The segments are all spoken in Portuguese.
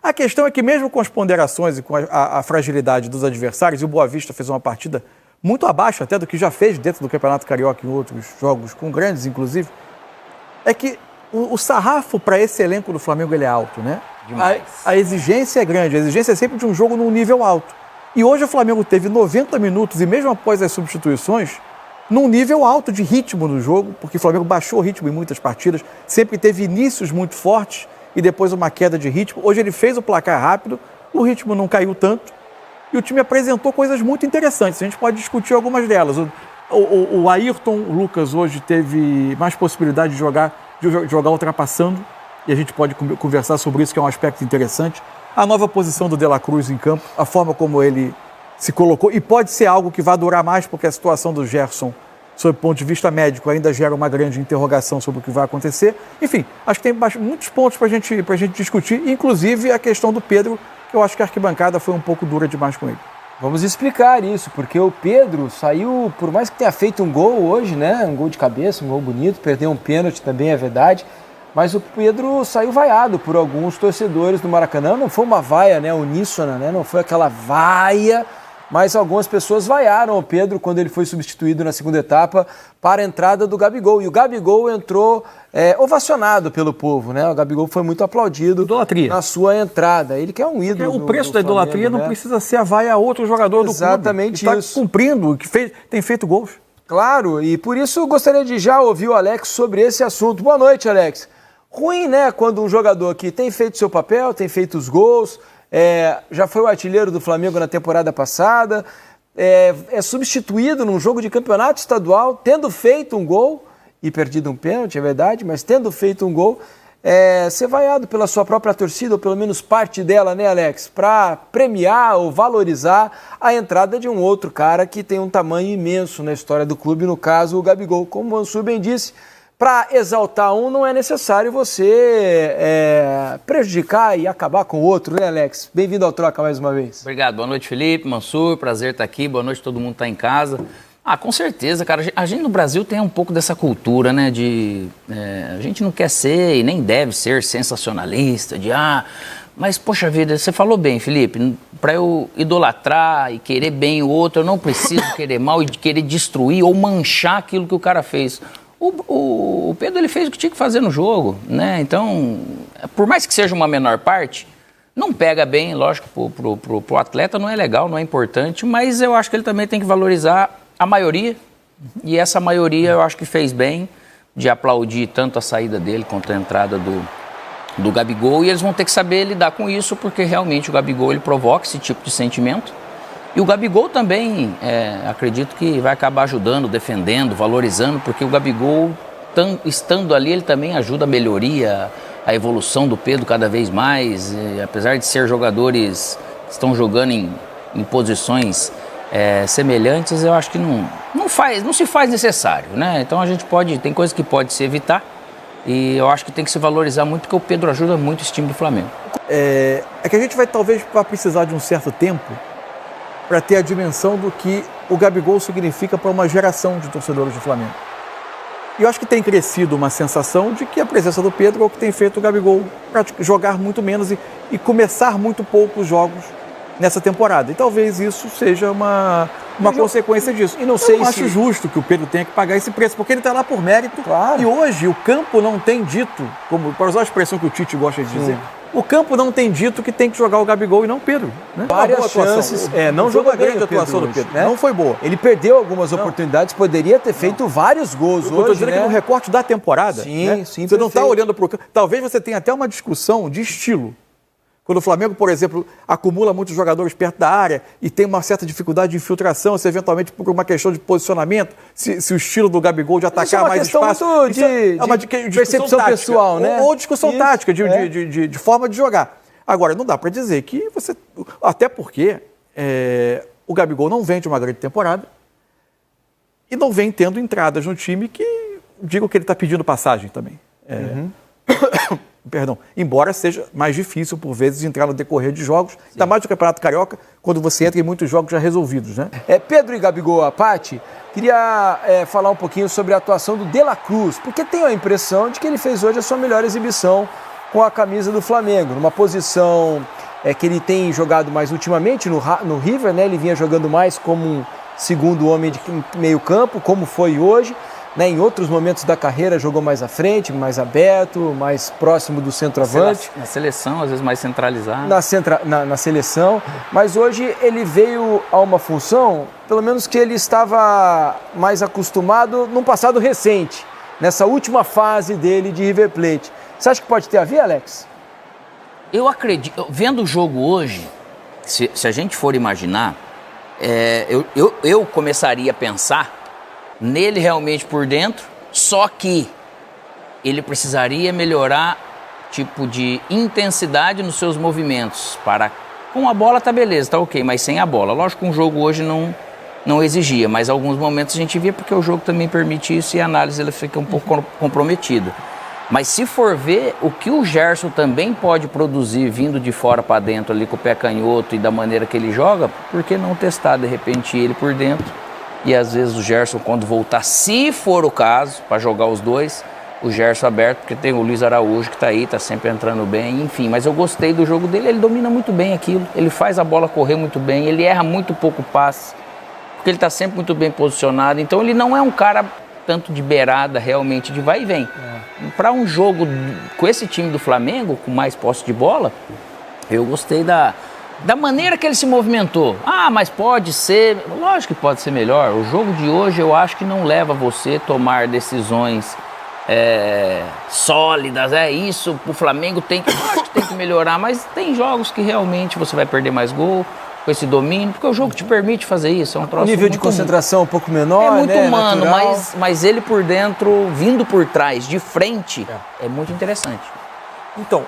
A questão é que mesmo com as ponderações e com a fragilidade dos adversários, e o Boa Vista fez uma partida muito abaixo até do que já fez dentro do Campeonato Carioca em outros jogos, com grandes inclusive, é que o sarrafo para esse elenco do Flamengo ele é alto, né? A exigência é grande, a exigência é sempre de um jogo num nível alto. E hoje o Flamengo teve 90 minutos, e mesmo após as substituições, num nível alto de ritmo no jogo, porque o Flamengo baixou o ritmo em muitas partidas, sempre teve inícios muito fortes e depois uma queda de ritmo. Hoje ele fez o placar rápido, o ritmo não caiu tanto e o time apresentou coisas muito interessantes. A gente pode discutir algumas delas. O Ayrton Lucas hoje teve mais possibilidade de jogar ultrapassando, e a gente pode conversar sobre isso, que é um aspecto interessante. A nova posição do De La Cruz em campo, a forma como ele se colocou, e pode ser algo que vai durar mais, porque a situação do Gerson, sob o ponto de vista médico, ainda gera uma grande interrogação sobre o que vai acontecer. Enfim, acho que tem muitos pontos para a gente discutir, inclusive a questão do Pedro, que eu acho que a arquibancada foi um pouco dura demais com ele. Vamos explicar isso, porque o Pedro saiu, por mais que tenha feito um gol hoje, né? Um gol de cabeça, um gol bonito, perdeu um pênalti também, é verdade. Mas o Pedro saiu vaiado por alguns torcedores do Maracanã. Não foi uma vaia, né, uníssona, né? Não foi aquela vaia, mas algumas pessoas vaiaram o Pedro quando ele foi substituído na segunda etapa para a entrada do Gabigol. E o Gabigol entrou ovacionado pelo povo, né? O Gabigol foi muito aplaudido na sua entrada. Ele que é um ídolo. O preço da idolatria, né? Não precisa ser a vaia a outro jogador do clube. Exatamente isso. Está cumprindo, tem feito gols. Claro, e por isso gostaria de já ouvir o Alex sobre esse assunto. Boa noite, Alex. Ruim, né, quando um jogador que tem feito seu papel, tem feito os gols, já foi o artilheiro do Flamengo na temporada passada, é substituído num jogo de campeonato estadual, tendo feito um gol, e perdido um pênalti, é verdade, mas tendo feito um gol, ser vaiado pela sua própria torcida, ou pelo menos parte dela, né, Alex, para premiar ou valorizar a entrada de um outro cara que tem um tamanho imenso na história do clube, no caso o Gabigol. Como o Mansur bem disse, para exaltar um, não é necessário você prejudicar e acabar com o outro, né, Alex? Bem-vindo ao Troca mais uma vez. Obrigado. Boa noite, Felipe, Mansur. Prazer estar aqui. Boa noite, todo mundo está em casa. Com certeza, cara. A gente no Brasil tem um pouco dessa cultura, né? A gente não quer ser e nem deve ser sensacionalista, mas, poxa vida, você falou bem, Felipe, para eu idolatrar e querer bem o outro, eu não preciso querer mal e querer destruir ou manchar aquilo que o cara fez. O Pedro, ele fez o que tinha que fazer no jogo, né? Então, por mais que seja uma menor parte, não pega bem, lógico, pro atleta não é legal, não é importante, mas eu acho que ele também tem que valorizar a maioria, e essa maioria eu acho que fez bem de aplaudir tanto a saída dele quanto a entrada do Gabigol, e eles vão ter que saber lidar com isso, porque realmente o Gabigol ele provoca esse tipo de sentimento. E o Gabigol também, acredito que vai acabar ajudando, defendendo, valorizando, porque o Gabigol, estando ali, ele também ajuda a melhoria, a evolução do Pedro cada vez mais. E, apesar de ser jogadores que estão jogando em posições semelhantes, eu acho que não se faz necessário, né? Então tem coisas que pode se evitar, e eu acho que tem que se valorizar muito, porque o Pedro ajuda muito esse time do Flamengo. É que a gente talvez vai precisar de um certo tempo para ter a dimensão do que o Gabigol significa para uma geração de torcedores do Flamengo. E eu acho que tem crescido uma sensação de que a presença do Pedro é o que tem feito o Gabigol jogar muito menos e começar muito poucos jogos nessa temporada. E talvez isso seja uma consequência disso. E não acho justo que o Pedro tenha que pagar esse preço, porque ele está lá por mérito. Claro. E hoje o campo não tem dito, para usar a expressão que o Tite gosta de dizer, o campo não tem dito que tem que jogar o Gabigol e não o Pedro. Né? Várias chances. Não jogou a grande atuação do Pedro, né? Não foi boa. Ele perdeu algumas oportunidades, poderia ter feito vários gols hoje. Eu estou dizendo que no recorte da temporada, sim, você não está olhando para o campo. Talvez você tenha até uma discussão de estilo. Quando o Flamengo, por exemplo, acumula muitos jogadores perto da área e tem uma certa dificuldade de infiltração, se eventualmente por uma questão de posicionamento, se o estilo do Gabigol de atacar mais espaço... É uma percepção tática, pessoal, né? Ou discussão tática, de forma de jogar. Agora, não dá para dizer que você... Até porque o Gabigol não vem de uma grande temporada e não vem tendo entradas no time que digo que ele está pedindo passagem também. Perdão, embora seja mais difícil, por vezes, entrar no decorrer de jogos, ainda mais do Campeonato Carioca, quando você entra em muitos jogos já resolvidos, né? Pedro e Gabigol à parte, queria falar um pouquinho sobre a atuação do De La Cruz, porque tenho a impressão de que ele fez hoje a sua melhor exibição com a camisa do Flamengo, numa posição que ele tem jogado mais ultimamente no River, né? Ele vinha jogando mais como um segundo homem de meio campo, como foi hoje, né? Em outros momentos da carreira jogou mais à frente, mais aberto, mais próximo do centroavante. Na seleção, às vezes mais centralizado. Na seleção, mas hoje ele veio a uma função, pelo menos que ele estava mais acostumado num passado recente, nessa última fase dele de River Plate. Você acha que pode ter a ver, Alex? Eu acredito, vendo o jogo hoje, se a gente for imaginar, eu começaria a pensar nele realmente por dentro, só que ele precisaria melhorar tipo de intensidade nos seus movimentos. Com a bola tá beleza, tá ok, mas sem a bola. Lógico que um jogo hoje não exigia, mas alguns momentos a gente via porque o jogo também permite isso e a análise ela fica um pouco comprometida. Mas se for ver, o que o Gerson também pode produzir vindo de fora para dentro ali com o pé canhoto e da maneira que ele joga, por que não testar de repente ele por dentro? E às vezes o Gerson, quando voltar, se for o caso, para jogar os dois, o Gerson aberto, porque tem o Luiz Araújo que está aí, está sempre entrando bem, enfim. Mas eu gostei do jogo dele, ele domina muito bem aquilo, ele faz a bola correr muito bem, ele erra muito pouco passe, porque ele está sempre muito bem posicionado. Então ele não é um cara tanto de beirada, realmente de vai e vem. Para um jogo com esse time do Flamengo, com mais posse de bola, eu gostei da maneira que ele se movimentou. Mas pode ser, lógico que pode ser melhor. O jogo de hoje eu acho que não leva você a tomar decisões sólidas. Isso, o Flamengo eu acho que tem que melhorar, mas tem jogos que realmente você vai perder mais gol com esse domínio, porque o jogo te permite fazer isso. É um troço nível de concentração um pouco menor, é muito né? humano, mas ele por dentro, vindo por trás, de frente, é muito interessante. Então,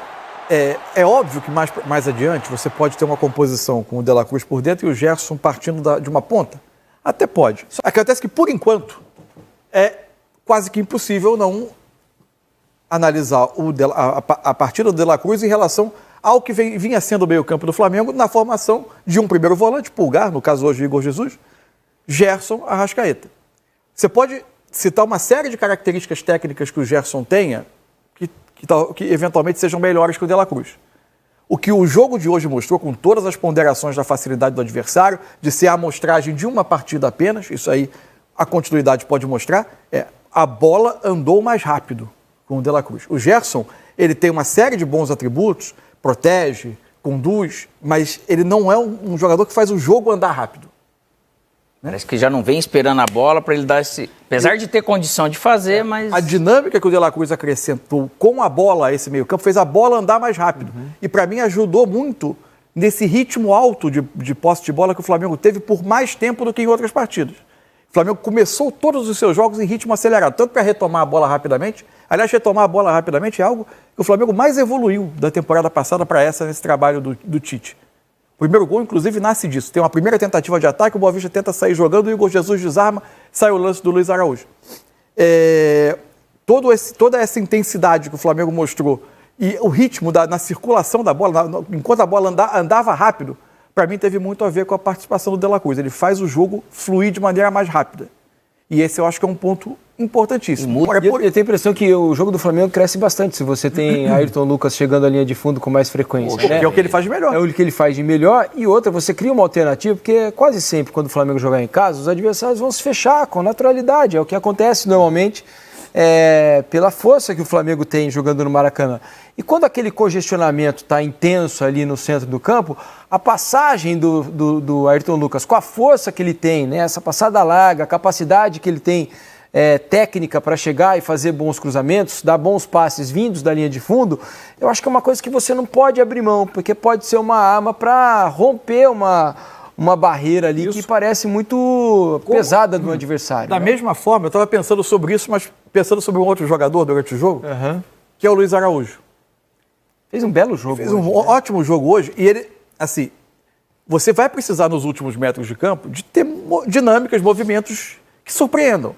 é óbvio que mais adiante você pode ter uma composição com o De La Cruz por dentro e o Gerson partindo de uma ponta. Até pode. Acontece que, por enquanto, é quase que impossível não analisar a partida do De La Cruz em relação ao que vinha sendo o meio-campo do Flamengo na formação de um primeiro volante, Pulgar, no caso hoje Igor Jesus, Gerson, Arrascaeta. Você pode citar uma série de características técnicas que o Gerson tenha que eventualmente sejam melhores que o De La Cruz. O que o jogo de hoje mostrou, com todas as ponderações da facilidade do adversário, de ser a amostragem de uma partida apenas, isso aí a continuidade pode mostrar, a bola andou mais rápido com o De La Cruz. O Gerson, ele tem uma série de bons atributos, protege, conduz, mas ele não é um jogador que faz o jogo andar rápido. Parece que já não vem esperando a bola para ele dar esse... Apesar de ter condição de fazer, mas... A dinâmica que o De La Cruz acrescentou com a bola a esse meio campo fez a bola andar mais rápido. E para mim ajudou muito nesse ritmo alto de posse de bola que o Flamengo teve por mais tempo do que em outras partidas. O Flamengo começou todos os seus jogos em ritmo acelerado, tanto para retomar a bola rapidamente. Aliás, retomar a bola rapidamente é algo que o Flamengo mais evoluiu da temporada passada para essa, nesse trabalho do Tite. O primeiro gol, inclusive, nasce disso. Tem uma primeira tentativa de ataque, o Boa Vista tenta sair jogando, o Igor Jesus desarma, sai o lance do Luiz Araújo. Toda essa intensidade que o Flamengo mostrou e o ritmo na circulação da bola, enquanto a bola andava rápido, para mim teve muito a ver com a participação do De La Cruz. Ele faz o jogo fluir de maneira mais rápida. E esse eu acho que é um ponto importantíssimo. Eu tenho a impressão que o jogo do Flamengo cresce bastante se você tem Ayrton Lucas chegando à linha de fundo com mais frequência. Que é o que ele faz de melhor. É o que ele faz de melhor. E outra, você cria uma alternativa, porque quase sempre quando o Flamengo jogar em casa, os adversários vão se fechar com naturalidade. É o que acontece normalmente pela força que o Flamengo tem jogando no Maracanã. E quando aquele congestionamento está intenso ali no centro do campo, a passagem do Ayrton Lucas com a força que ele tem, né, essa passada larga, a capacidade que ele tem técnica para chegar e fazer bons cruzamentos, dar bons passes vindos da linha de fundo, eu acho que é uma coisa que você não pode abrir mão, porque pode ser uma arma para romper uma barreira ali que parece muito pesada do adversário. Da mesma forma, eu estava pensando sobre isso, mas pensando sobre um outro jogador durante o jogo, que é o Luiz Araújo. Fez um belo jogo. Fez um ótimo jogo hoje. E ele, assim, você vai precisar nos últimos metros de campo de ter dinâmicas, movimentos que surpreendam.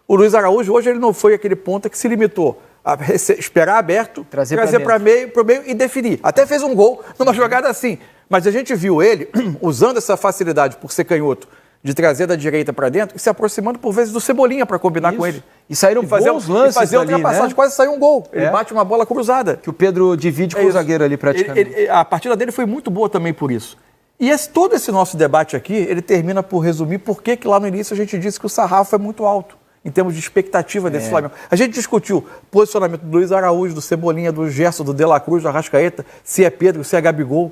O Luiz Araújo hoje ele não foi aquele ponta que se limitou a esperar aberto, trazer para o meio e definir. Até fez um gol numa jogada assim. Mas a gente viu ele usando essa facilidade por ser canhoto de trazer da direita para dentro e se aproximando por vezes do Cebolinha para combinar com ele. E saíram bons lances fazer ali, ultrapassagem, né? quase saiu um gol. Ele bate uma bola cruzada. Que o Pedro divide com o zagueiro ali praticamente. A partida dele foi muito boa também por isso. E todo esse nosso debate aqui, ele termina por resumir por que lá no início a gente disse que o sarrafo é muito alto em termos de expectativa desse Flamengo. A gente discutiu posicionamento do Luiz Araújo, do Cebolinha, do Gerson, do De La Cruz, do Arrascaeta, se é Pedro, se é Gabigol.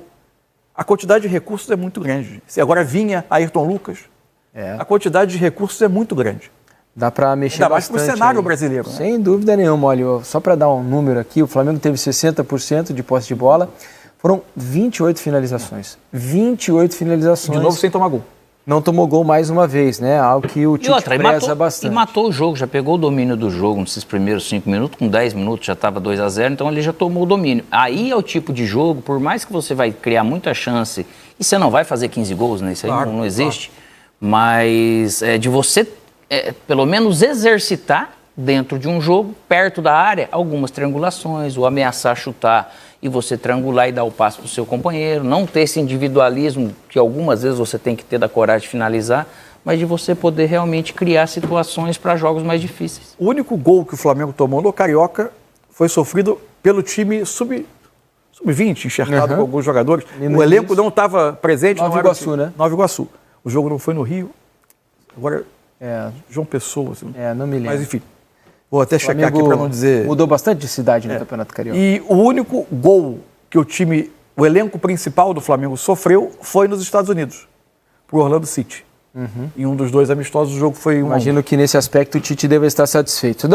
A quantidade de recursos é muito grande. Se agora Vinha, Ayrton Lucas, a quantidade de recursos é muito grande. Dá para mexer ainda mais bastante. Pro cenário aí. brasileiro. Né? Sem dúvida nenhuma. Olha, só para dar um número aqui, o Flamengo teve 60% de posse de bola, foram 28 finalizações. 28 finalizações. De novo sem tomar gol. Não tomou gol mais uma vez, né? Algo que o Tite preza bastante. E matou o jogo, já pegou o domínio do jogo nesses primeiros 5 minutos, com 10 minutos já estava 2-0, então ele já tomou o domínio. Aí é o tipo de jogo, por mais que você vai criar muita chance, e você não vai fazer 15 gols, né? Isso aí claro, não existe, mas de você, pelo menos, exercitar dentro de um jogo, perto da área, algumas triangulações, o ameaçar chutar e você triangular e dar o passe para o seu companheiro, não ter esse individualismo que algumas vezes você tem que ter da coragem de finalizar, mas de você poder realmente criar situações para jogos mais difíceis. O único gol que o Flamengo tomou no Carioca foi sofrido pelo time sub-20, enxertado com alguns jogadores. O elenco não estava presente. Nova Iguaçu, né? Nova Iguaçu. O jogo não foi no Rio. Agora, João Pessoa. Assim. Não me lembro. Mas enfim, vou até checar aqui para não dizer... Mudou bastante de cidade no Campeonato Carioca. E o único gol que o elenco principal do Flamengo sofreu foi nos Estados Unidos, pro Orlando City. Em um dos 2 amistosos, o jogo foi... Imagino que nesse aspecto o Tite deve estar satisfeito.